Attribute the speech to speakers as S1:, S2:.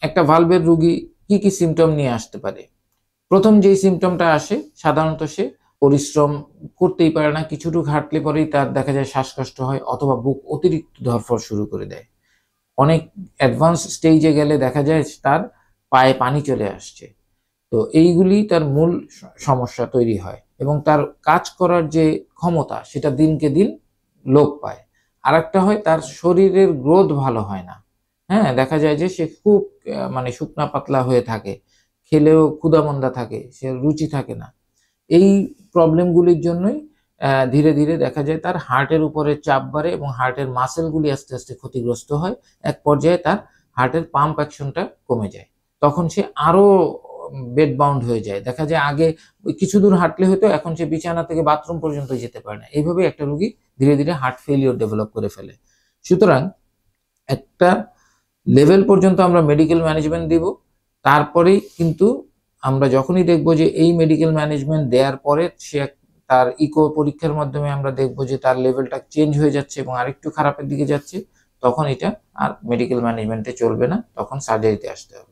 S1: একটা ভালভের রোগী কি কি সিমটম নিয়ে আসতে পারে? প্রথম যেই সিমটমটা আসে সাধারণত সে পরিশ্রম করতেই পারে না, কিছুটুকু হাঁটলে পরেই তার দেখা যায় শ্বাসকষ্ট হয় অথবা বুক অতিরিক্ত ধড়ফড় শুরু করে দেয়। অনেক অ্যাডভান্স স্টেজে গেলে দেখা যায় তার পায়ে পানি চলে আসছে। তো এইগুলি তার মূল সমস্যা তৈরি হয় এবং তার কাজ করার যে ক্ষমতা সেটা দিনকে দিন লোপ পায়। আরেকটা হয় তার শরীরের গ্রোথ ভালো হয় না। হ্যাঁ? দেখা যায় যে সে খুব মানে শুকনা পাতলা হয়ে থাকে। খেলেও ক্ষুধামন্দা থাকে, সে রুচি থাকে না। এই প্রবলেমগুলির জন্যই ধীরে, ধীরে দেখা যায় তার হার্টের উপরে চাপ বাড়ে এবং হার্টের মাসলগুলি আস্তে, আস্তে ক্ষতিগ্রস্ত হয়। এক পর্যায়ে তার হার্টের পাম্প অ্যাকশনটা কমে যায়। তখন সে আরো বেড বাউন্ড হয়ে যায়। দেখা যায় আগে ওই কিছু দূর হাঁটলে হয়তো, এখন সে বিছানা থেকে বাথরুম পর্যন্ত যেতে পারে না। এইভাবে একটা রোগী ধীরে, ধীরে হার্ট ফেইলিউর ডেভেলপ করে ফেলে। সুতরাং একটা লেভেল পর্যন্ত আমরা মেডিকেল ম্যানেজমেন্ট দিব। তারপরেই কিন্তু আমরা যখনই দেখব যে এই মেডিকেল ম্যানেজমেন্ট দেয়ার পরে সে তার ইকো পরীক্ষার মাধ্যমে আমরা দেখব যে তার লেভেলটা চেঞ্জ হয়ে যাচ্ছে এবং আরেকটু খারাপের দিকে যাচ্ছে, তখন এটা আর মেডিকেল ম্যানেজমেন্টে চলবে না। তখন সার্জারিতে আসতে হবে।